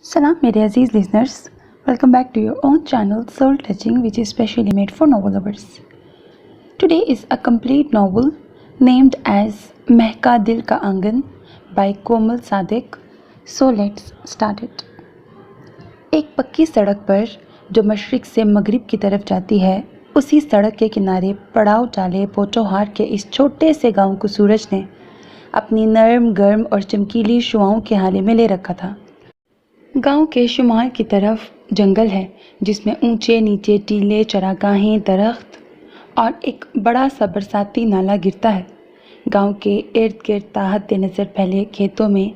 Salam, मेरे अजीज listeners. Welcome back to your own channel Soul Touching, which is specially made for novel lovers. Today is a complete novel named as Mehka Dil Ka Angan by Komal Sadiq. So let's start it. एक पक्की सड़क पर जो मशरिक से मगरिब की तरफ जाती है, उसी सड़क के किनारे पड़ाव डाले पोटोहार के इस छोटे से गांव को सूरज ने अपनी नरम गर्म और चमकीली शुआओं के हाले में ले रखा था। गांव के शुमाल की तरफ जंगल है जिसमें ऊंचे नीचे टीले, चरागाहें, दरख्त और एक बड़ा सा बरसाती नाला गिरता है। गांव के इर्द गिर्द ताहत नज़र फैले खेतों में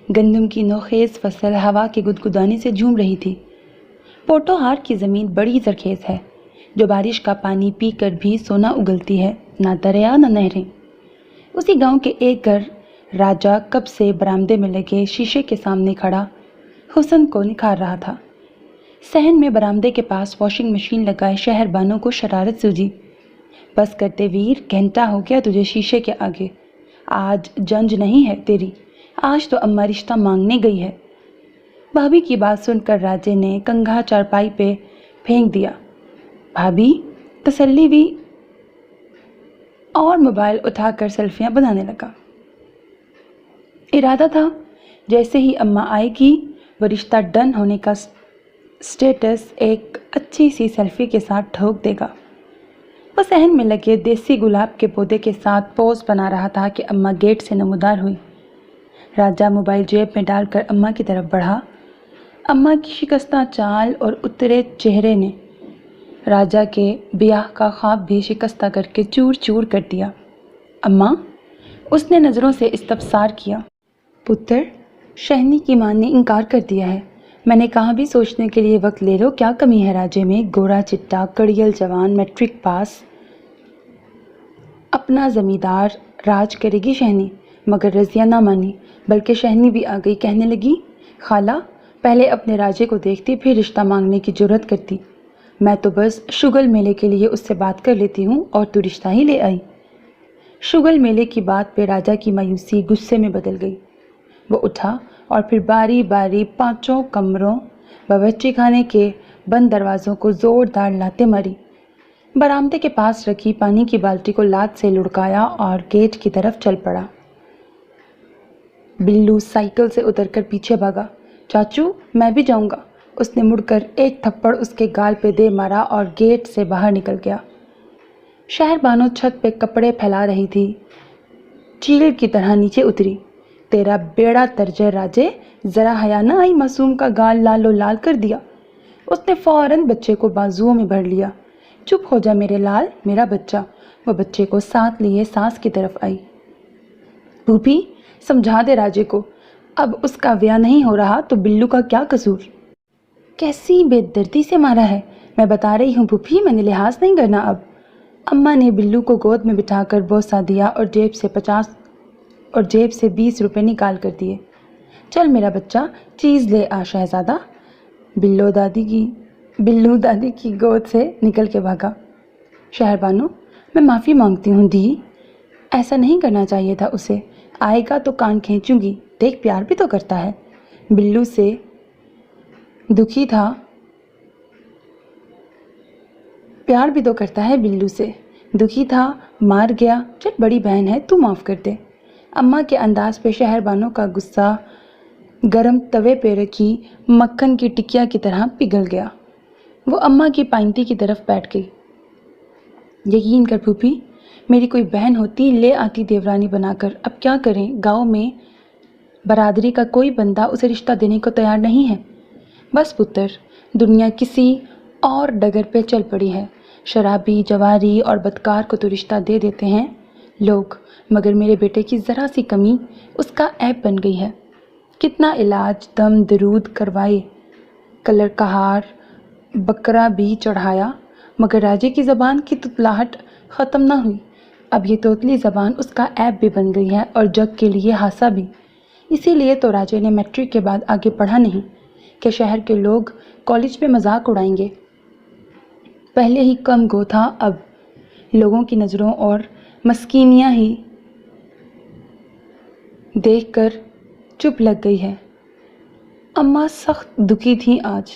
गंदम की नौखेज़ फसल हवा के गुदगुदाने से झूम रही थी। पोटोहार की ज़मीन बड़ी ज़रखेज़ है जो बारिश का पानी पी कर भी सोना उगलती है, ना दरिया ना नहरें। उसी गांव के एक घर राजा कब से बरामदे में लगे शीशे के सामने खड़ा हुस्न को निखार रहा था। सहन में बरामदे के पास वॉशिंग मशीन लगाए शहरबानों को शरारत सूझी। बस करते वीर, घंटा हो गया तुझे शीशे के आगे। आज जंज नहीं है तेरी, आज तो अम्मा रिश्ता मांगने गई है। भाभी की बात सुनकर राजे ने कंघा चारपाई पे फेंक दिया। भाभी तसल्ली भी, और मोबाइल उठाकर सेल्फियां बनाने लगा। इरादा था जैसे ही अम्मा आएगी वो रिश्ता डन होने का स्टेटस एक अच्छी सी सेल्फी के साथ ठोक देगा। वो सहन में लगे देसी गुलाब के पौधे के साथ पोज बना रहा था कि अम्मा गेट से नमूदार हुई। राजा मोबाइल जेब में डालकर अम्मा की तरफ बढ़ा। अम्मा की शिकस्ता चाल और उतरे चेहरे ने राजा के ब्याह का ख्वाब भी शिकस्ता करके चूर चूर कर दिया। अम्मा, उसने नज़रों से इस्तफसार किया। पुत्र, शहनी की मां ने इनकार कर दिया है। मैंने कहा भी सोचने के लिए वक्त ले लो, क्या कमी है राजे में? गोरा चिट्टा कड़ियल जवान, मैट्रिक पास, अपना ज़मींदार, राज करेगी शहनी। मगर रज़िया ना मानी, बल्कि शहनी भी आ गई। कहने लगी, खाला पहले अपने राजे को देखती फिर रिश्ता मांगने की जुर्रत करती। मैं तो बस शुगल मेले के लिए उससे बात कर लेती हूँ और तू रिश्ता ही ले आई। शुगल मेले की बात पे राजा की मायूसी गुस्से में बदल गई। वो उठा और फिर बारी बारी पांचों कमरों बावर्ची खाने के बंद दरवाज़ों को ज़ोरदार लाते मारी। बरामदे के पास रखी पानी की बाल्टी को लात से लुढ़काया और गेट की तरफ चल पड़ा। बिल्लू साइकिल से उतरकर पीछे भागा। चाचू, मैं भी जाऊंगा। उसने मुड़कर एक थप्पड़ उसके गाल पे दे मारा और गेट से बाहर निकल गया। शहरबानो छत पे कपड़े फैला रही थी, चील की तरह नीचे उतरी। तेरा बेड़ा तर्जे राजे, ज़रा हया ना आई, मासूम का गाल लालो लाल कर दिया। उसने फौरन बच्चे को बाजुओं में भर लिया। चुप हो जा मेरे लाल, मेरा बच्चा। वो बच्चे को साथ लिए सास की तरफ आई। भूपी, समझा दे राजे को, अब उसका ब्याह नहीं हो रहा तो बिल्लू का क्या कसूर? कैसी बेदर्दी से मारा है। मैं बता रही हूँ भूपी, मैंने लिहाज नहीं करना अब। अम्मा ने बिल्लू को गोद में बिठाकर बोसा दिया और जेब से 20 रुपए निकाल कर दिए। चल मेरा बच्चा, चीज़ ले आ शहज़ादा। बिल्लू दादी की गोद से निकल के भागा। शहरबानो, मैं माफ़ी मांगती हूँ दी, ऐसा नहीं करना चाहिए था उसे। आएगा तो कान खींचूंगी। देख, प्यार भी तो करता है। बिल्लू से दुखी था, प्यार भी तो करता है। बिल्लू से दुखी था, मार गया। चल बड़ी बहन है, तू माफ़ कर दे। अम्मा के अंदाज पे शहरबानों का गुस्सा गरम तवे पे रखी मक्खन की टिकिया की तरह पिघल गया। वो अम्मा की पाइंती की तरफ बैठ गई। यकीन कर फूफी, मेरी कोई बहन होती ले आती देवरानी बनाकर। अब क्या करें, गांव में बरादरी का कोई बंदा उसे रिश्ता देने को तैयार नहीं है। बस पुत्र, दुनिया किसी और डगर पे चल पड़ी है। शराबी, जवारी और बदकार को तो रिश्ता दे देते हैं लोग, मगर मेरे बेटे की ज़रा सी कमी उसका ऐब बन गई है। कितना इलाज, दम दरूद करवाए, कलर का हार, बकरा भी चढ़ाया, मगर राजे की ज़बान की तुतलाहट ख़त्म ना हुई। अब ये तोतली ज़बान उसका ऐब भी बन गई है और जग के लिए हासा भी। इसीलिए तो राजे ने मैट्रिक के बाद आगे पढ़ा नहीं कि शहर के लोग कॉलेज में मजाक उड़ाएंगे। पहले ही कम गो था, अब लोगों की नज़रों और मस्कीनियाँ ही देखकर चुप लग गई है। अम्मा सख्त दुखी थीं आज।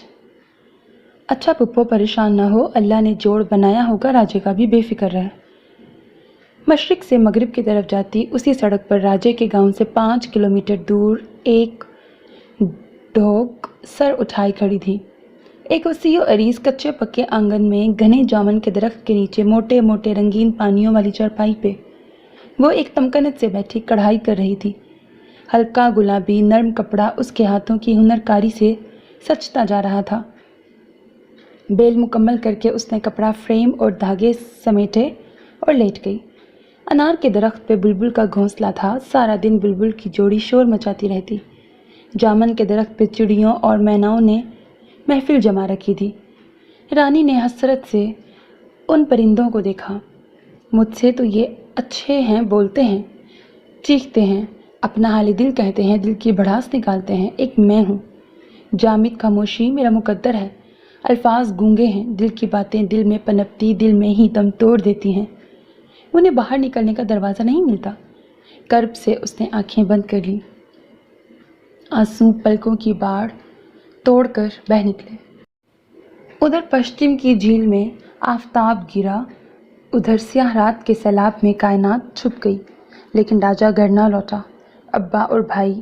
अच्छा पुप्पो परेशान ना हो, अल्लाह ने जोड़ बनाया होगा, राजे का भी बेफिक्र रहे। मशरिक से मगरिब की तरफ जाती उसी सड़क पर राजे के गांव से 5 किलोमीटर दूर एक ढोक सर उठाई खड़ी थी। एक वसी और अरीज कच्चे पक्के आंगन में घने जामुन के दरख्त के नीचे मोटे मोटे रंगीन पानियों वाली चारपाई पे वो एक तमकनत से बैठी कढ़ाई कर रही थी। हल्का गुलाबी नर्म कपड़ा उसके हाथों की हुनरकारी से सचता जा रहा था। बेल मुकम्मल करके उसने कपड़ा फ्रेम और धागे समेटे और लेट गई। अनार के दरख्त पे बुलबुल का घोंसला था। सारा दिन बुलबुल की जोड़ी शोर मचाती रहती। जामुन के दरख्त पे चिड़ियों और मैनाओं ने महफिल जमा रखी थी। रानी ने हसरत से उन परिंदों को देखा। मुझसे तो ये अच्छे हैं, बोलते हैं, चीखते हैं, अपना हाल दिल कहते हैं, दिल की भड़ास निकालते हैं। एक मैं हूँ, जामिद खामोशी मेरा मुकद्दर है। अल्फाज गूंगे हैं, दिल की बातें दिल में पनपती, दिल में ही दम तोड़ देती हैं। उन्हें बाहर निकलने का दरवाज़ा नहीं मिलता। कर्ब से उसने आंखें बंद कर ली। आंसू पलकों की बाढ़ तोड़कर बह निकले। उधर पश्चिम की झील में आफताब गिरा, उधर स्याह रात के सैलाब में कायनात छुप गई। लेकिन राजा घर ना लौटा। अब्बा और भाई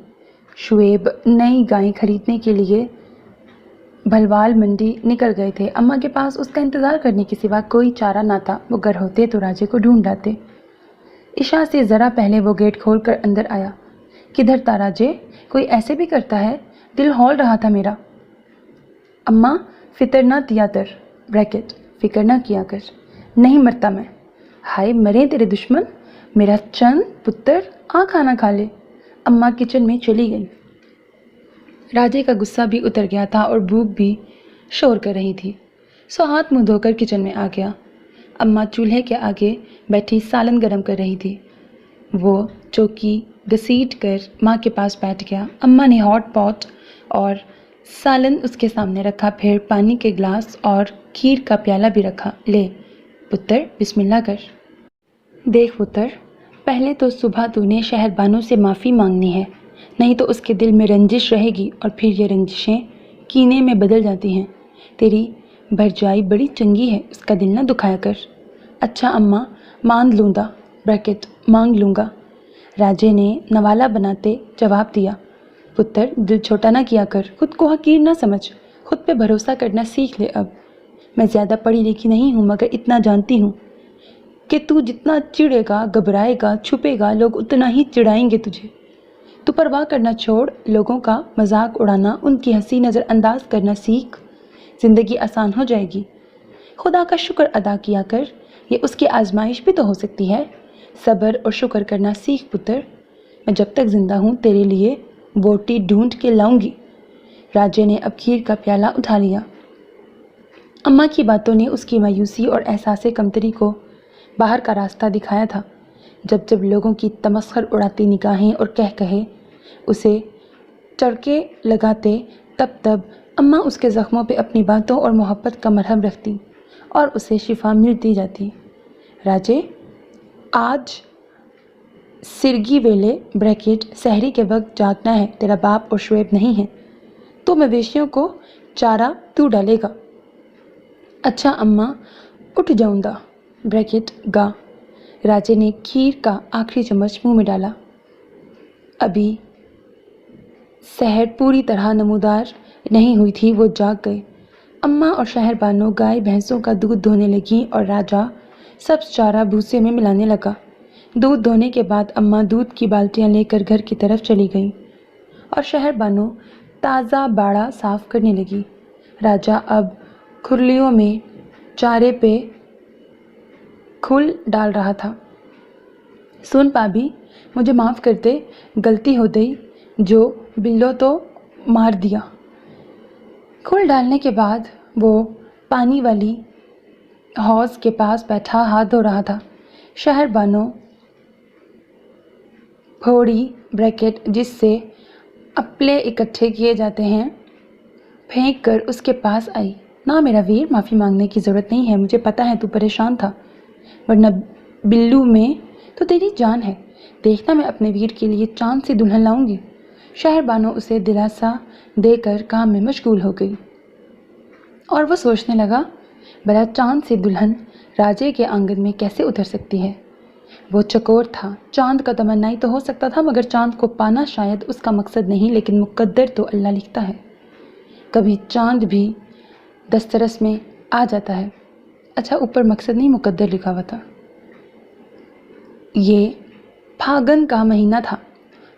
शुएब नई गायें खरीदने के लिए भलवाल मंडी निकल गए थे। अम्मा के पास उसका इंतज़ार करने के सिवा कोई चारा ना था। वो घर होते तो राजे को ढूंढ लाते। इशा से ज़रा पहले वो गेट खोलकर अंदर आया। किधर था राजे? कोई ऐसे भी करता है? दिल हौल रहा था मेरा। अम्मा फितर ना दिया तर ब्रैकेट फिक्र ना किया कर, नहीं मरता मैं। हाय मरे तेरे दुश्मन, मेरा चंद पुत्र आ खाना खा ले। अम्मा किचन में चली गई। राजे का गुस्सा भी उतर गया था और भूख भी शोर कर रही थी। सो हाथ मुंह धोकर किचन में आ गया। अम्मा चूल्हे के आगे बैठी सालन गरम कर रही थी। वो चौकी घसीट कर माँ के पास बैठ गया। अम्मा ने हॉट पॉट और सालन उसके सामने रखा, फिर पानी के गिलास और खीर का प्याला भी रखा। ले पुत्र, बिस्मिल्लाह कर। देख पुत्र, पहले तो सुबह तूने शहरबानों से माफ़ी मांगनी है, नहीं तो उसके दिल में रंजिश रहेगी और फिर ये रंजिशें कीने में बदल जाती हैं। तेरी भरजाई बड़ी चंगी है, उसका दिल ना दुखाया कर। अच्छा अम्मा, मान लूँगा ब्रैकेट मांग लूँगा, राजे ने नवाला बनाते जवाब दिया। पुत्र, दिल छोटा ना किया कर, खुद को हकीर ना समझ, खुद पे भरोसा करना सीख ले अब। मैं ज़्यादा पढ़ी लिखी नहीं हूँ, मगर इतना जानती हूँ कि तू जितना चिढ़ेगा, घबराएगा, छुपेगा, लोग उतना ही चिढ़ाएंगे तुझे। तू परवाह करना छोड़, लोगों का मजाक उड़ाना, उनकी हंसी नज़रअंदाज करना सीख, ज़िंदगी आसान हो जाएगी। खुदा का शुक्र अदा किया कर, ये उसकी आजमाइश भी तो हो सकती है। सब्र और शुक्र करना सीख पुत्र। मैं जब तक जिंदा हूँ तेरे लिए बोटी ढूंढ के लाऊंगी। राजे ने अब खीर का प्याला उठा लिया। अम्मा की बातों ने उसकी मायूसी और एहसास कमतरी को बाहर का रास्ता दिखाया था। जब जब लोगों की तमस्खर उड़ाती निगाहें और कह कहे उसे चड़के लगाते, तब तब अम्मा उसके ज़ख्मों पे अपनी बातों और मोहब्बत का मरहम रखती और उसे शिफा मिलती जाती। राजे, आज सिरगी वेले ब्रैकेट सहरी के वक्त जागना है। तेरा बाप और शुएब नहीं है, तो मवेशियों को चारा तू डालेगा। अच्छा अम्मा, उठ जाऊंगा ब्रैकेट गा। राजे ने खीर का आखिरी चम्मच मुंह में डाला। अभी सहर पूरी तरह नमूदार नहीं हुई थी, वो जाग गए। अम्मा और शहरबानो गाय भैंसों का दूध धोने लगी और राजा सब चारा भूसे में मिलाने लगा। दूध धोने के बाद अम्मा दूध की बाल्टियां लेकर घर की तरफ चली गई और शहरबानो ताज़ा बाड़ा साफ करने लगी। राजा अब खुरलियों में चारे पे खुल डाल रहा था। सुन पाबी, मुझे माफ़ कर दे, गलती हो गई, जो बिल्लो तो मार दिया। खुल डालने के बाद वो पानी वाली हौज के पास बैठा हाथ धो रहा था। शहरबानो फोड़ी ब्रैकेट जिससे अपले इकट्ठे किए जाते हैं फेंक कर उसके पास आई। ना मेरा वीर, माफ़ी मांगने की ज़रूरत नहीं है, मुझे पता है तू परेशान था, वरना बिल्लू में तो तेरी जान है। देखना मैं अपने वीर के लिए चांद से दुल्हन लाऊंगी। शहर बानो उसे दिलासा देकर काम में मशगूल हो गई और वो सोचने लगा, भला चांद से दुल्हन राजे के आंगन में कैसे उतर सकती है। वो चकोर था, चांद का तमन्नाई तो हो सकता था, मगर चांद को पाना शायद उसका मकसद नहीं, लेकिन मुकद्दर तो अल्लाह लिखता है। कभी चांद भी दस्तरस में आ जाता है। अच्छा, ऊपर मकसद नहीं मुकद्दर लिखा हुआ था। ये फागन का महीना था।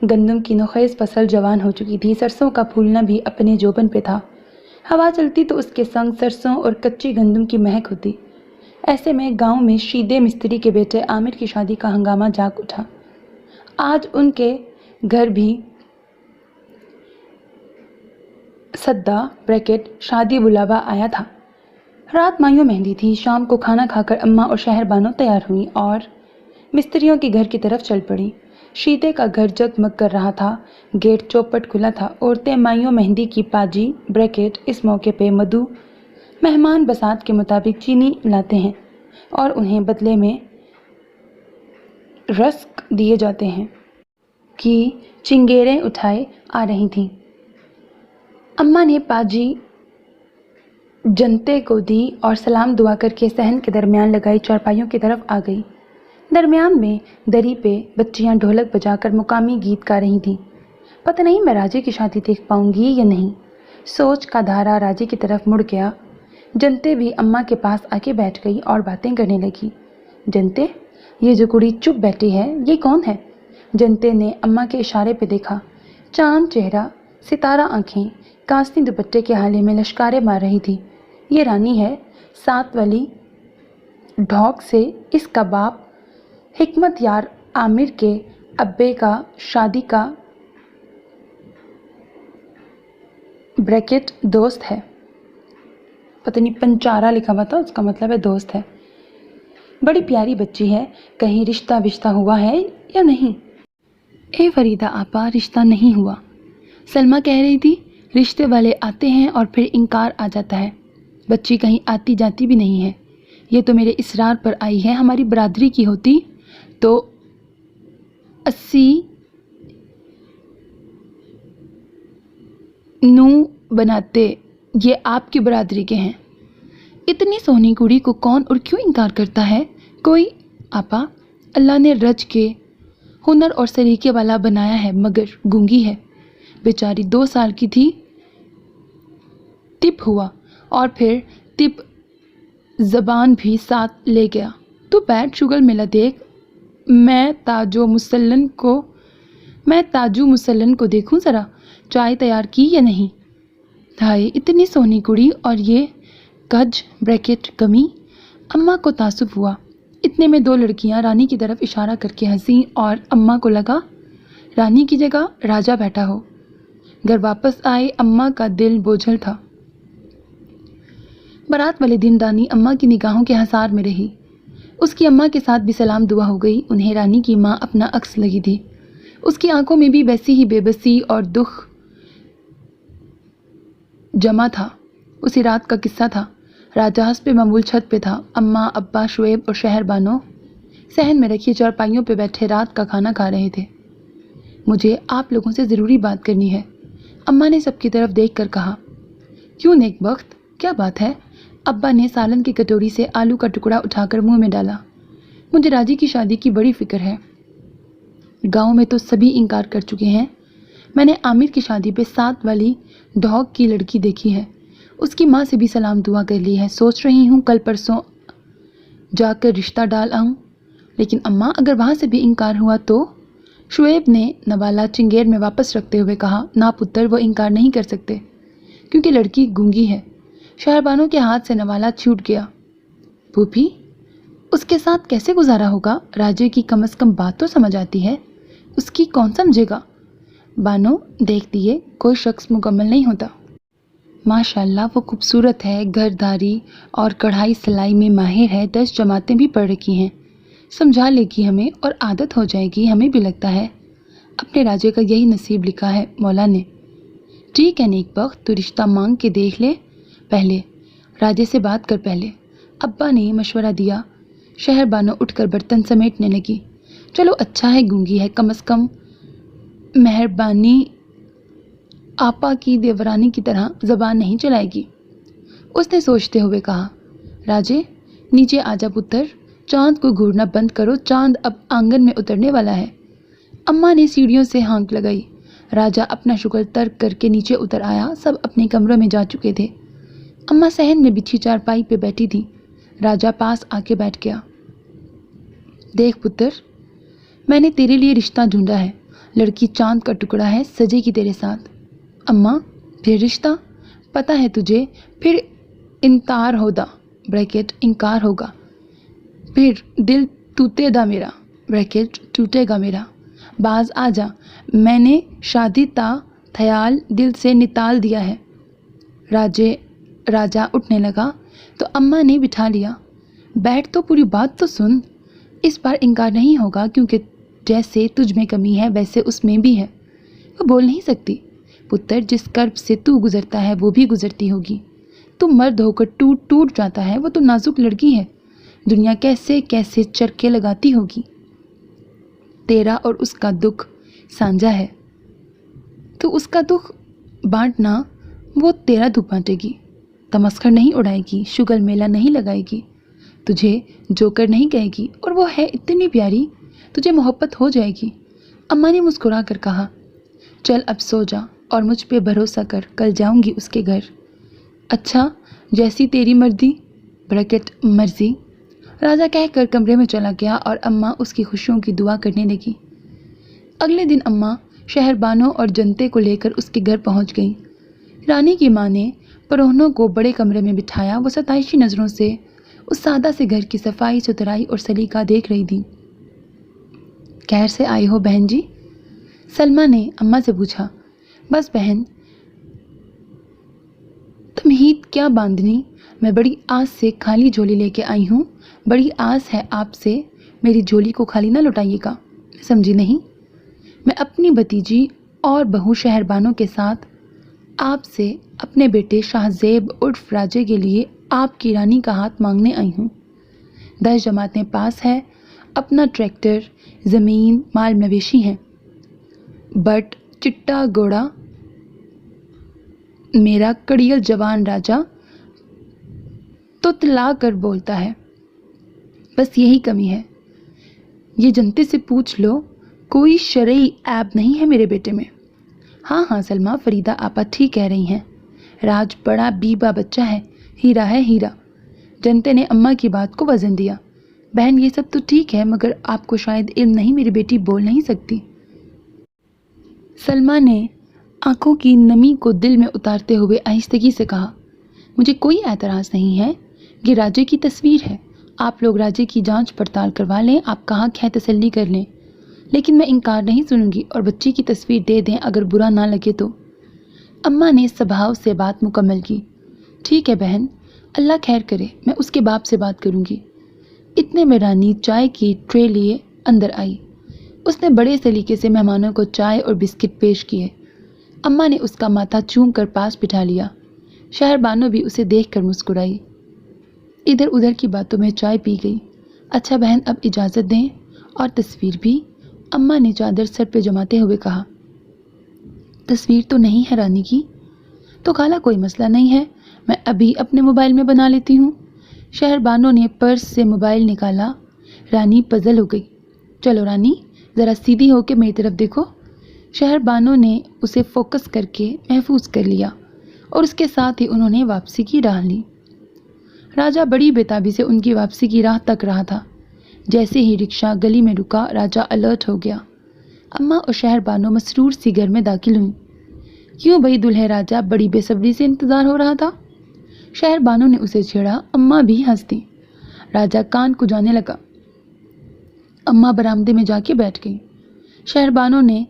गंदम की नोखेज फसल जवान हो चुकी थी। सरसों का फूलना भी अपने जोबन पे था। हवा चलती तो उसके संग सरसों और कच्ची गंदम की महक होती। ऐसे में गांव में शीदे मिस्त्री के बेटे आमिर की शादी का हंगामा जाग उठा। आज उनके घर भी सद्दा ब्रैकेट शादी बुलावा आया था। रात मायूं मेहंदी थी। शाम को खाना खाकर अम्मा और शहर बानो तैयार हुई और मिस्त्रियों के घर की तरफ चल पड़ी। शीदे का घर जगमग कर रहा था। गेट चौपट खुला था। औरतें मायूं मेहंदी की पाजी ब्रैकेट इस मौके पे मधु मेहमान बसात के मुताबिक चीनी लाते हैं और उन्हें बदले में रस्क दिए जाते हैं कि चिंगेरें उठाए आ रही थीं। अम्मा ने पाजी जनते को दी और सलाम दुआ करके सहन के दरमियान लगाई चारपाइयों की तरफ आ गई। दरमियान में दरी पे बच्चियां ढोलक बजाकर मुकामी गीत गा रही थीं। पता नहीं मैं राजे की शादी देख पाऊंगी या नहीं। सोच का धारा राजे की तरफ मुड़ गया। जनते भी अम्मा के पास आके बैठ गई और बातें करने लगी। जनते, ये जो कुड़ी चुप बैठी है, ये कौन है? जनते ने अम्मा के इशारे पे देखा। चांद चेहरा, सितारा आंखें, कांस्ती दुपट्टे के हाले में लश्कारे मार रही थी। ये रानी है, सात वाली ढोक से इसका बाप हिकमत यार आमिर के अब्बे का शादी का ब्रैकेट दोस्त है। पता नहीं पंचारा लिखा हुआ था, उसका मतलब है दोस्त है। बड़ी प्यारी बच्ची है, कहीं रिश्ता विश्ता हुआ है या नहीं? ए फरीदा आपा, रिश्ता नहीं हुआ। सलमा कह रही थी रिश्ते वाले आते हैं और फिर इनकार आ जाता है। बच्ची कहीं आती जाती भी नहीं है। ये तो मेरे इसरार पर आई है। हमारी बरादरी की होती तो 80 नू बनाते। ये आपकी बरादरी के हैं। इतनी सोहनी कुड़ी को कौन और क्यों इनकार करता है? कोई आपा, अल्लाह ने रज के हुनर और सलीके वाला बनाया है, मगर गूंगी है। बेचारी 2 साल की थी, तिप हुआ और फिर तिप ज़बान भी साथ ले गया। तो बैठ शुगल मेला देख। मैं ताजू मुसल्लन को देखूं ज़रा, चाय तैयार की या नहीं? हाय, इतनी सोहनी कुड़ी और ये कज ब्रैकेट कमी। अम्मा को तासुब हुआ। इतने में 2 लड़कियां रानी की तरफ इशारा करके हंसी और अम्मा को लगा रानी की जगह राजा बैठा हो। घर वापस आए अम्मा का दिल बोझल था। बारात वाले दिन रानी अम्मा की निगाहों के हसार में रही। उसकी अम्मा के साथ भी सलाम दुआ हो गई। उन्हें रानी की माँ अपना अक्स लगी थी। उसकी आंखों में भी वैसी ही बेबसी और दुख जमा था। उसी रात का किस्सा था। राजा हस्ब मामूल छत पे था। अम्मा, अब्बा, शुएब और शहर बानो सहन में रखी चारपाइयों पे बैठे रात का खाना खा रहे थे। मुझे आप लोगों से ज़रूरी बात करनी है, अम्मा ने सबकी तरफ देख कर कहा। क्यों नेक वक्त, क्या बात है? अब्बा ने सालन की कटोरी से आलू का टुकड़ा उठाकर मुंह में डाला। मुझे राजी की शादी की बड़ी फिक्र है। गांव में तो सभी इनकार कर चुके हैं। मैंने आमिर की शादी पे 7 वाली ढोक की लड़की देखी है। उसकी माँ से भी सलाम दुआ कर ली है। सोच रही हूँ कल परसों जाकर रिश्ता डाल आऊँ। लेकिन अम्मा, अगर वहाँ से भी इनकार हुआ तो? शुएब ने नवाला चिंगेर में वापस रखते हुए कहा। ना पुत्र, वो इनकार नहीं कर सकते क्योंकि लड़की गूंगी है। शहरबानों के हाथ से नवाला छूट गया। फूफी, उसके साथ कैसे गुजारा होगा? राजे की कम से कम बात तो समझ आती है, उसकी कौन समझेगा? बानो, देख दिए, कोई शख्स मुकम्मल नहीं होता। माशाल्लाह वो खूबसूरत है, घरदारी और कढ़ाई सिलाई में माहिर है, 10 जमातें भी पढ़ रखी हैं। समझा लेगी हमें और आदत हो जाएगी। हमें भी लगता है अपने राजे का यही नसीब लिखा है मौला ने। ठीक है नेक बख्त, तू रिश्ता मांग के देख ले, पहले राजे से बात कर पहले। अब्बा ने मशवरा दिया। शहर बानो उठकर बर्तन समेटने लगी। चलो अच्छा है गूंगी है, कम से कम मेहरबानी आपा की देवरानी की तरह जबान नहीं चलाएगी। उसने सोचते हुए कहा, राजे नीचे आजा पुत्र, चांद को घूरना बंद करो, चांद अब आंगन में उतरने वाला है। अम्मा ने सीढ़ियों से हाँक लगाई। राजा अपना शुक्र तर्क करके नीचे उतर आया। सब अपने कमरों में जा चुके थे। अम्मा सहन में बिछी चारपाई पे बैठी थी। राजा पास आके बैठ गया। देख पुत्र, मैंने तेरे लिए रिश्ता ढूंढा है। लड़की चांद का टुकड़ा है, सजेगी तेरे साथ। अम्मा फिर रिश्ता? पता है तुझे, फिर इनकार होगा ब्रैकेट इनकार होगा, फिर दिल टूटेगा मेरा ब्रैकेट टूटेगा मेरा। बाज आजा, मैंने शादी ता ख्याल दिल से निकाल दिया है। राजा उठने लगा तो अम्मा ने बिठा लिया। बैठ तो पूरी बात तो सुन। इस बार इनकार नहीं होगा, क्योंकि जैसे तुझ में कमी है वैसे उसमें भी है। वो बोल नहीं सकती। पुत्र, जिस कर्ब से तू गुजरता है वो भी गुजरती होगी। तू मर्द होकर टूट टूट जाता है, वो तो नाजुक लड़की है। दुनिया कैसे कैसे चरखे लगाती होगी। तेरा और उसका दुख साझा है, तो उसका दुख बांटना, वो तेरा दुख बांटेगी। तमस्खर नहीं उड़ाएगी, शुगल मेला नहीं लगाएगी, तुझे जोकर नहीं कहेगी, और वो है इतनी प्यारी, तुझे मोहब्बत हो जाएगी। अम्मा ने मुस्कुरा कर कहा, चल अब सो जा और मुझ पे भरोसा कर, कल जाऊंगी उसके घर। अच्छा, जैसी तेरी मर्जी ब्रैकेट मर्जी। राजा कहकर कमरे में चला गया और अम्मा उसकी खुशियों की दुआ करने लगी। अगले दिन अम्मा शहरबानों और जनते को लेकर उसके घर पहुंच गई। रानी की माँ ने परोहनों को बड़े कमरे में बिठाया। वो सताइशी नज़रों से उस सादा से घर की सफाई सुथराई और सलीका देख रही थी। खैर से आई हो बहन जी? सलमा ने अम्मा से पूछा। बस बहन, तुम ही क्या बांधनी, मैं बड़ी आस से खाली झोली लेके आई हूँ। बड़ी आस है आपसे, मेरी झोली को खाली ना लौटाइएगा। समझी नहीं? मैं अपनी भतीजी और बहू शहरबानों के साथ आपसे अपने बेटे शाहजेब उर्फ राजे के लिए आपकी रानी का हाथ मांगने आई हूँ। 10 जमातें पास है, अपना ट्रैक्टर, ज़मीन, माल मवेशी हैं, बट चिट्टा घोड़ा मेरा कड़ियल जवान राजा तुतला कर बोलता है। बस यही कमी है। ये जनते से पूछ लो, कोई शरई ऐब नहीं है मेरे बेटे में। हाँ सलमा, फरीदा आपा ठीक कह रही हैं। राज बड़ा बीबा बच्चा है, हीरा है हीरा। जनते ने अम्मा की बात को वजन दिया। बहन, ये सब तो ठीक है, मगर आपको शायद इल्म नहीं, मेरी बेटी बोल नहीं सकती। सलमा ने आंखों की नमी को दिल में उतारते हुए आहिस्तगी से कहा, मुझे कोई एतराज़ नहीं है। ये राजे की तस्वीर है, आप लोग राजे की जांच पड़ताल करवा लें, आप कहाँ है तसल्ली कर लें, लेकिन मैं इनकार नहीं सुनूंगी। और बच्ची की तस्वीर दे दें, अगर बुरा ना लगे तो। अम्मा ने स्वभाव से बात मुकम्मल की। ठीक है बहन, अल्लाह खैर करे, मैं उसके बाप से बात करूंगी। इतने में रानी चाय की ट्रे लिए अंदर आई। उसने बड़े सलीके से मेहमानों को चाय और बिस्किट पेश किए। अम्मा ने उसका माथा चूम कर पास बिठा लिया। शहरबानो भी उसे देखकर मुस्कुराई। इधर उधर की बातों में चाय पी गई। अच्छा बहन, अब इजाज़त दें, और तस्वीर भी। अम्मा ने चादर सर पे जमाते हुए कहा। तस्वीर तो नहीं है रानी की? तो खाला कोई मसला नहीं है, मैं अभी अपने मोबाइल में बना लेती हूँ। शहरबानो ने पर्स से मोबाइल निकाला। रानी पजल हो गई। चलो रानी, ज़रा सीधी होकर मेरी तरफ देखो। शहरबानो ने उसे फोकस करके महफूज कर लिया और उसके साथ ही उन्होंने वापसी की राह ली। राजा बड़ी बेताबी से उनकी वापसी की राह तक रहा था। जैसे ही रिक्शा गली में रुका, राजा अलर्ट हो गया। अम्मा और शहरबानो मसरूर सी घर में दाखिल हुई। क्यों भाई दुल्हे राजा, बड़ी बेसब्री से इंतज़ार हो रहा था। शहरबानो ने उसे छेड़ा। अम्मा भी हंस दी। राजा कान को जाने लगा। अम्मा बरामदे में जाके बैठ गई। शहरबानो ने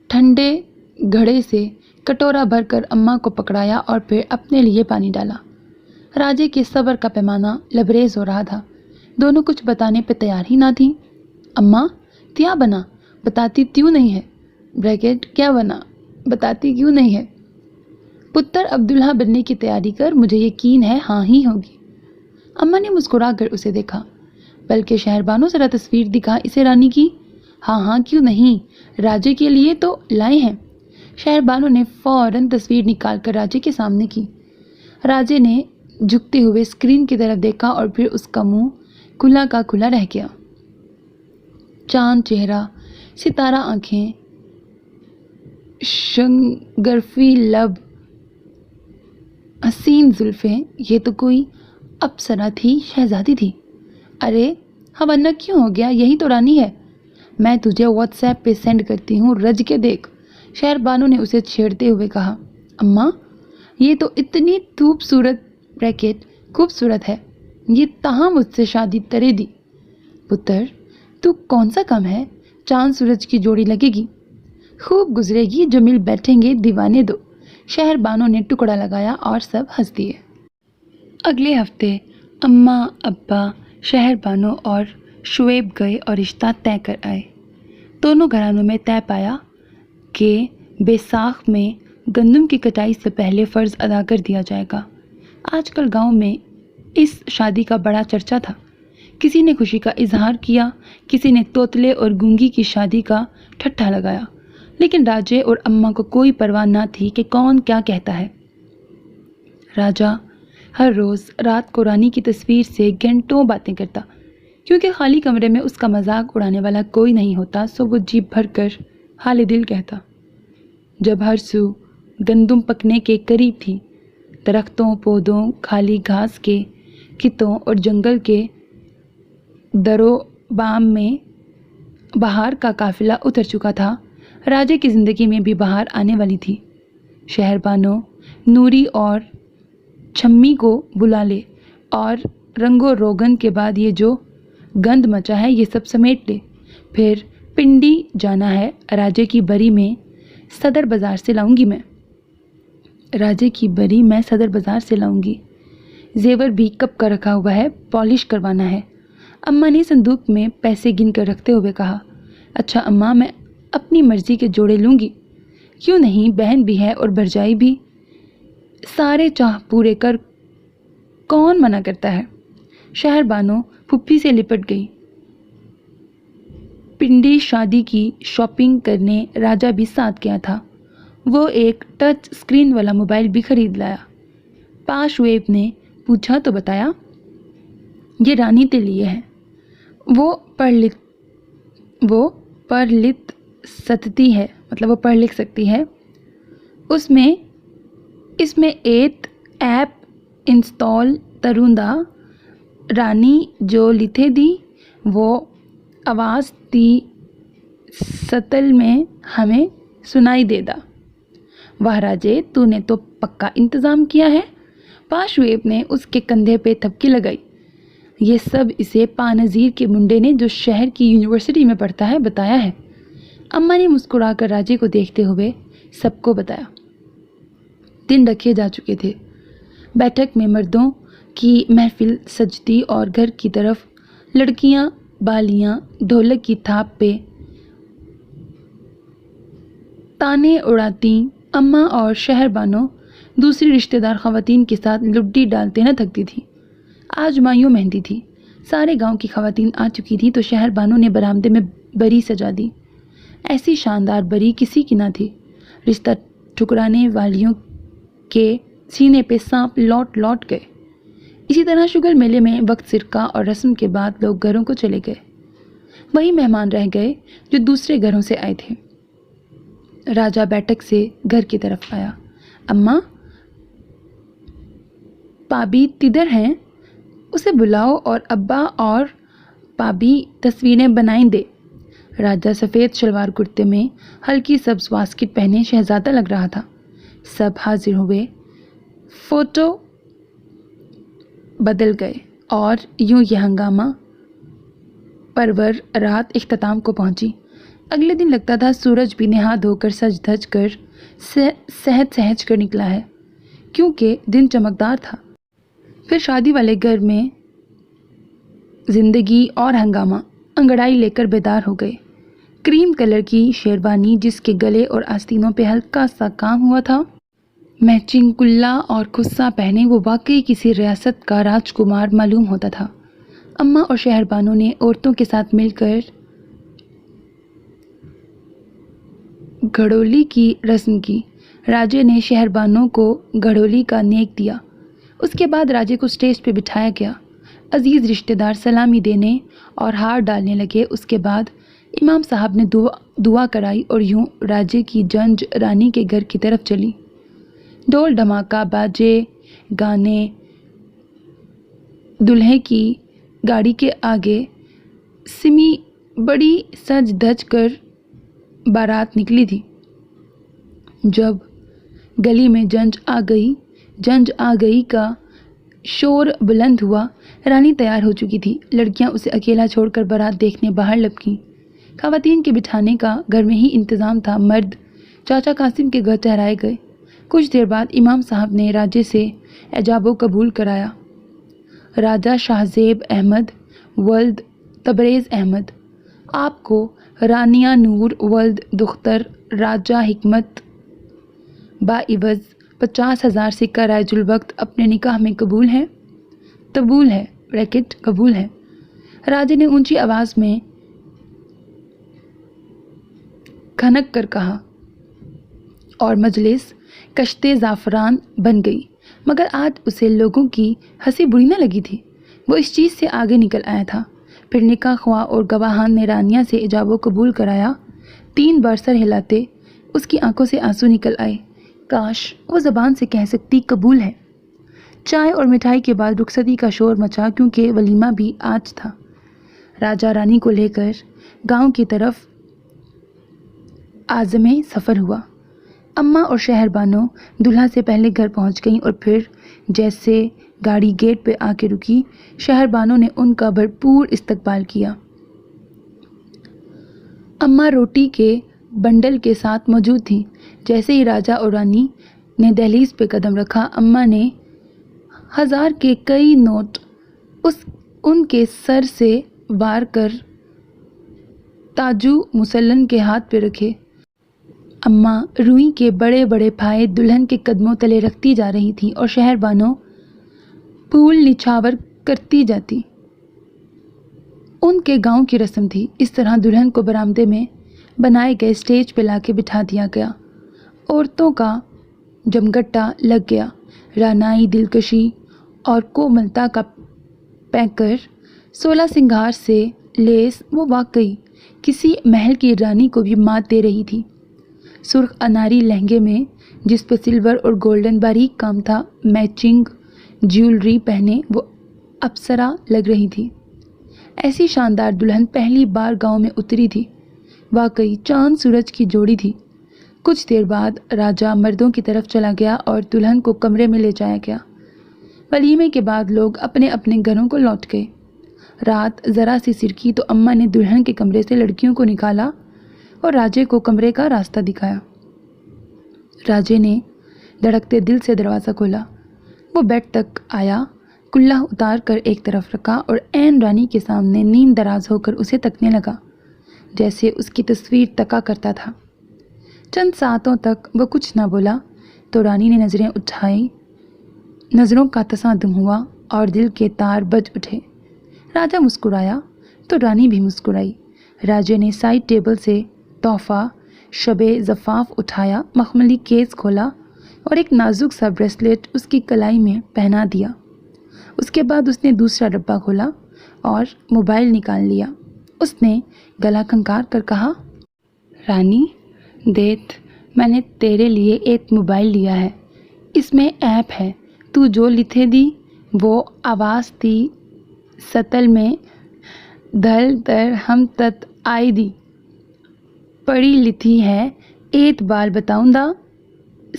ठंडे घड़े से कटोरा भरकर अम्मा को पकड़ाया और फिर अपने लिए पानी डाला। राजे के सब्र का पैमाना लबरेज हो रहा था। दोनों कुछ बताने पे तैयार ही ना थी। अम्मा क्या बना, बताती क्यों नहीं है? ब्रैकेट क्या बना, बताती क्यों नहीं है? पुत्र अब दुल्हा बनने की तैयारी कर, मुझे यकीन है हाँ ही होगी। अम्मा ने मुस्कुरा कर उसे देखा। बल्कि शहरबानो ज़रा तस्वीर दिखा इसे रानी की। हाँ क्यों नहीं, राजे के लिए तो लाए हैं। शहरबानो ने फौरन तस्वीर निकालकर राजे के सामने की। राजे ने झुकते हुए स्क्रीन की तरफ देखा और फिर उसका मुंह खुला का खुला रह गया। चांद चेहरा, सितारा आंखें, शंगर्फी लब, हसीन जुल्फें, ये तो कोई अप्सरा थी, शहजादी थी। अरे हवन्ना क्यों हो गया? यही तो रानी है। मैं तुझे व्हाट्सएप पे सेंड करती हूँ, रज के देख। शहरबानो ने उसे छेड़ते हुए कहा। अम्मा, ये तो इतनी खूबसूरत ब्रैकेट खूबसूरत है, ये तहाँ मुझसे शादी तरे दी। पुत्र, तू कौन सा कम है? चांद सूरज की जोड़ी लगेगी, खूब गुजरेगी, जो मिल बैठेंगे दीवाने दो। शहरबानो ने टुकड़ा लगाया और सब हंस दिए। अगले हफ्ते अम्मा, अब्बा, शहरबानो और शुएब गए और रिश्ता तय कर आए। दोनों घरानों में तय पाया कि बैसाख में गंदम की कटाई से पहले फ़र्ज़ अदा कर दिया जाएगा। आजकल गांव में इस शादी का बड़ा चर्चा था। किसी ने खुशी का इजहार किया, किसी ने तोतले और गूंगी की शादी का ठट्ठा लगाया, लेकिन राजे और अम्मा को कोई परवाह न थी कि कौन क्या कहता है। राजा हर रोज़ रात को रानी की तस्वीर से घंटों बातें करता, क्योंकि खाली कमरे में उसका मजाक उड़ाने वाला कोई नहीं होता, सो वो जीभ भर कर हाल दिल कहता। जब हर सू गंदुम पकने के करीब थी, दरख्तों, पौधों, खाली घास के खेतों और जंगल के दरो बाम में बहार का काफिला उतर चुका था, राजे की ज़िंदगी में भी बहार आने वाली थी। शहरबानो नूरी और छम्मी को बुला ले और रंगो रोगन के बाद ये जो गंद मचा है ये सब समेट ले। फिर पिंडी जाना है, राजे की बरी में सदर बाज़ार से लाऊंगी मैं। राजे की बरी मैं सदर बाज़ार से लाऊंगी। जेवर भी कब का रखा हुआ है, पॉलिश करवाना है। अम्मा ने संदूक में पैसे गिन कर रखते हुए कहा। अच्छा अम्मा, मैं अपनी मर्ज़ी के जोड़े लूँगी। क्यों नहीं, बहन भी है और भरजाई भी। सारे चाह पूरे कर कौन मना करता है। शहरबानो फुप्पी से लिपट गई। पिंडी शादी की शॉपिंग करने राजा भी साथ गया था। वो एक टच स्क्रीन वाला मोबाइल भी खरीद लाया। पाशवेब ने पूछा तो बताया, ये रानी के लिए है। वो पढ़ लिख सकती है, मतलब वो पढ़ लिख सकती है। इसमें एक ऐप इंस्टॉल तरुंदा। रानी जो लिथे दी वो आवाज़ ती सतल में हमें सुनाई देदा। वाह राजे, तूने तो पक्का इंतज़ाम किया है। पाशवेब ने उसके कंधे पे थपकी लगाई। ये सब इसे पानज़ीर के मुंडे ने, जो शहर की यूनिवर्सिटी में पढ़ता है, बताया है। अम्मा ने मुस्कुराकर राजे को देखते हुए सबको बताया। दिन रखे जा चुके थे। बैठक में मर्दों की महफिल सजती और घर की तरफ लड़कियां बालियां ढोलक की थाप पे ताने उड़ाती। अम्मा और शहरबानो दूसरी रिश्तेदार ख़वातीन के साथ लुड्डी डालते न थकती थी। आज मायूं मेहंदी थी। सारे गांव की ख़वातीन आ चुकी थी, तो शहरबानो ने बरामदे में बरी सजा दी। ऐसी शानदार बरी किसी की ना थी। रिश्ता ठुकराने वालियों के सीने पे सांप लौट लौट गए। इसी तरह शुगर मेले में वक्त सिरका और रस्म के बाद लोग घरों को चले गए। वही मेहमान रह गए जो दूसरे घरों से आए थे। राजा बैठक से घर की तरफ आया। अम्मा, पाबी तिधर हैं, उसे बुलाओ और अब्बा और पाबी तस्वीरें बनाई दे। राजा सफ़ेद शलवार कुर्ते में हल्की सब्ज वास्किट पहने शहजादा लग रहा था। सब हाजिर हुए। फ़ोटो बदल गए और यूं यह हंगामा परवर रात इख्तिताम को पहुंची। अगले दिन लगता था सूरज भी नहा धोकर सज धज कर सहज कर निकला है, क्योंकि दिन चमकदार था। फिर शादी वाले घर में जिंदगी और हंगामा अंगड़ाई लेकर बेदार हो गए। क्रीम कलर की शेरवानी जिसके गले और आस्तीनों पे हल्का सा काम हुआ था, मैचिंग कुल्ला और खुस्सा पहने वो वाकई किसी रियासत का राजकुमार मालूम होता था। अम्मा और शहरबानो ने औरतों के साथ मिलकर گھڑولی کی رسم کی۔ راجے نے شہربانوں کو گھڑولی کا نیک دیا۔ اس کے بعد راجے کو سٹیج پہ بٹھایا گیا۔ عزیز رشتہ دار سلامی دینے اور ہار ڈالنے لگے۔ اس کے بعد امام صاحب نے دعا کرائی اور یوں راجے کی جنج رانی کے گھر کی طرف چلی۔ ڈول ڈھماکہ، باجے گانے، دلہے کی گاڑی کے آگے سمی بڑی سج دھج کر بارات نکلی تھی۔ جب گلی میں جنج آ گئی کا شور بلند ہوا، رانی تیار ہو چکی تھی۔ لڑکیاں اسے اکیلا چھوڑ کر بارات دیکھنے باہر لپکیں۔ خواتین کے بٹھانے کا گھر میں ہی انتظام تھا۔ مرد چاچا قاسم کے گھر ٹھہرائے گئے۔ کچھ دیر بعد امام صاحب نے راجے سے ایجاب و قبول کرایا۔ راجہ شاہ زیب احمد ولد تبریز احمد، آپ کو رانیہ نور ولد دختر راجہ حکمت باعوض 50,000 سکہ رائج الوقت اپنے نکاح میں قبول ہے؟ قبول ہے۔ راجے نے اونچی آواز میں کھنک کر کہا اور مجلس کشتے زعفران بن گئی، مگر آج اسے لوگوں کی ہنسی بری نہ لگی تھی۔ وہ اس چیز سے آگے نکل آیا تھا۔ پھر نکاح خواہ اور گواہان نے رانیہ سے ایجاب و قبول کرایا۔ 3 بار سر ہلاتے اس کی آنکھوں سے آنسو نکل آئے۔ کاش وہ زبان سے کہہ سکتی قبول ہے۔ چائے اور مٹھائی کے بعد رخصتی کا شور مچا، کیونکہ ولیمہ بھی آج تھا۔ راجہ رانی کو لے کر گاؤں کی طرف عازم سفر ہوا۔ اماں اور شہر بانو دلہا سے پہلے گھر پہنچ گئیں اور پھر جیسے گاڑی گیٹ پہ آ کے رکی، شہر بانو نے ان کا بھرپور استقبال کیا۔ اماں روٹی کے بنڈل کے ساتھ موجود تھیں۔ جیسے ہی راجہ اور رانی نے دہلیز پہ قدم رکھا، اماں نے 1000 کے کئی نوٹ ان کے سر سے وار کر تاجو مسلم کے ہاتھ پہ رکھے۔ اماں روئی کے بڑے بڑے پھائے دلہن کے قدموں تلے رکھتی جا رہی تھیں اور شہر بانو پھول نچھاور کرتی جاتی۔ ان کے گاؤں کی رسم تھی۔ اس طرح دلہن کو برآمدے میں بنائے گئے سٹیج پہ لا کے بٹھا دیا گیا۔ عورتوں کا جمگٹا لگ گیا۔ رانائی، دلکشی اور کوملتا کا پیکر، 16 سنگھار سے لیس، وہ واقعی کسی محل کی رانی کو بھی مات دے رہی تھی۔ سرخ اناری لہنگے میں جس پہ سلور اور گولڈن باریک کام تھا، میچنگ جیولری پہنے وہ اپسرا لگ رہی تھی۔ ایسی شاندار دلہن پہلی بار گاؤں میں اتری تھی۔ واقعی چاند سورج کی جوڑی تھی۔ کچھ دیر بعد راجہ مردوں کی طرف چلا گیا اور دلہن کو کمرے میں لے جایا گیا۔ ولیمے کے بعد لوگ اپنے اپنے گھروں کو لوٹ گئے۔ رات ذرا سی سرکی تو اماں نے دلہن کے کمرے سے لڑکیوں کو نکالا اور راجے کو کمرے کا راستہ دکھایا۔ راجے نے دھڑکتے دل سے دروازہ کھولا۔ وہ بیڈ تک آیا، کلہ اتار کر ایک طرف رکھا اور عین رانی کے سامنے نیم دراز ہو کر اسے تکنے لگا، جیسے اس کی تصویر تکا کرتا تھا۔ چند ساعتوں تک وہ کچھ نہ بولا تو رانی نے نظریں اٹھائی۔ نظروں کا تصادم ہوا اور دل کے تار بج اٹھے۔ راجہ مسکرایا تو رانی بھی مسکرائی۔ راجے نے سائڈ ٹیبل سے تحفہ شب زفاف اٹھایا، مخملی کیس کھولا اور ایک نازک سا بریسلیٹ اس کی کلائی میں پہنا دیا۔ اس کے بعد اس نے دوسرا ڈبہ کھولا اور موبائل نکال لیا۔ اس نے گلا کھنکار کر کہا، رانی دیکھ، میں نے تیرے لیے ایک موبائل لیا ہے۔ اس میں ایپ ہے، تو جو لتھے دی وہ آواز تھی ستل میں دھل در ہم تت آئی دی، پڑھی لتھی ہے ایت بال بتاؤں دا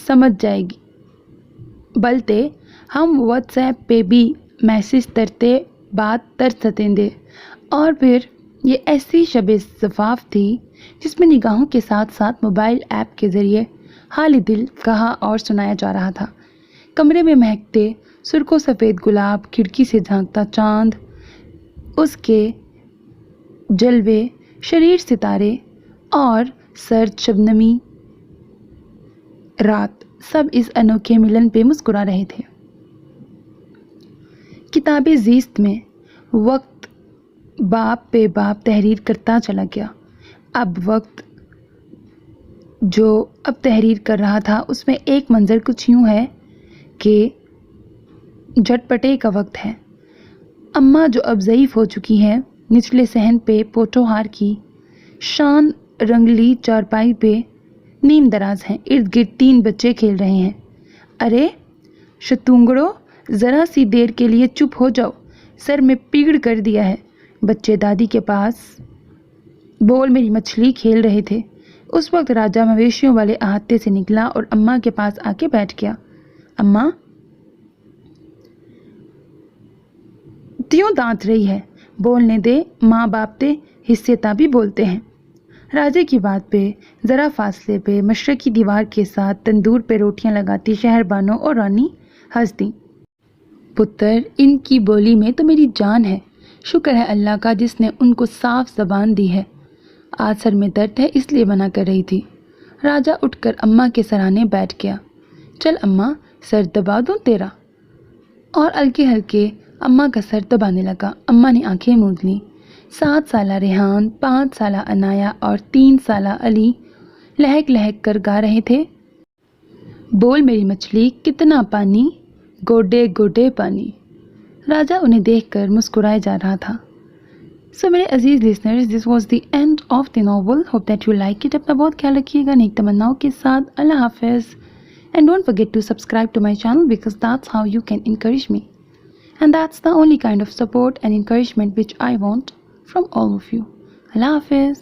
سمجھ جائے گی، بلتے ہم واٹس ایپ پہ بھی میسج ترتے بات تر سکیں دے۔ اور پھر یہ ایسی شب زفاف تھی جس میں نگاہوں کے ساتھ ساتھ موبائل ایپ کے ذریعے حال دل کہا اور سنایا جا رہا تھا۔ کمرے میں مہکتے سرخ و سفید گلاب، کھڑکی سے جھانکتا چاند، اس کے جلوے شریر ستارے اور سرد شبنمی رات، سب اس انوکھے ملن پہ مسکرا رہے تھے۔ کتاب زیست میں وقت باب پہ باب تحریر کرتا چلا گیا۔ اب وقت جو اب تحریر کر رہا تھا اس میں ایک منظر کچھ یوں ہے کہ جھٹپٹے کا وقت ہے۔ اماں جو اب ضعیف ہو چکی ہیں، نچلے صحن پہ پوٹوہار کی شان رنگلی چارپائی پہ نیم دراز ہیں۔ ارد گرد 3 بچے کھیل رہے ہیں۔ ارے شتونگڑو، ذرا سی دیر کے لیے چپ ہو جاؤ، سر میں پیڑ کر دیا ہے۔ بچے دادی کے پاس بول میری مچھلی کھیل رہے تھے۔ اس وقت راجہ مویشیوں والے احاطے سے نکلا اور اماں کے پاس آ کے بیٹھ گیا۔ اماں تیوں دانت رہی ہے، بولنے دے، ماں باپ تے حصے تابی بولتے ہیں۔ راجے کی بات پہ ذرا فاصلے پہ مشرقی دیوار کے ساتھ تندور پہ روٹیاں لگاتی شہر بانو اور رانی ہنس دیں۔ پتر، ان کی بولی میں تو میری جان ہے، شکر ہے اللہ کا جس نے ان کو صاف زبان دی ہے۔ آج سر میں درد ہے اس لیے منع کر رہی تھی۔ راجہ اٹھ کر اماں کے سرانے بیٹھ گیا۔ چل اماں، سر دبا دوں تیرا؟ اور ہلکے ہلکے اماں کا سر دبانے لگا۔ اماں نے آنکھیں موند لیں۔ 7 سالہ ریحان، 5 سالہ انایا اور 3 سالہ علی لہک لہک کر گا رہے تھے، بول میری مچھلی کتنا پانی، گوڈے گوڈے پانی۔ راجہ انہیں دیکھ کر مسکرائے جا رہا تھا۔ سو میرے عزیز listeners, this was the end of the novel. Hope that you like it. اپنا بہت خیال رکھیے گا نیک تمناؤں کے ساتھ. اللہ حافظ. And don't forget to subscribe to my channel because that's how you can encourage me. And that's the only kind of support and encouragement which I want from all of you. Allah Hafiz.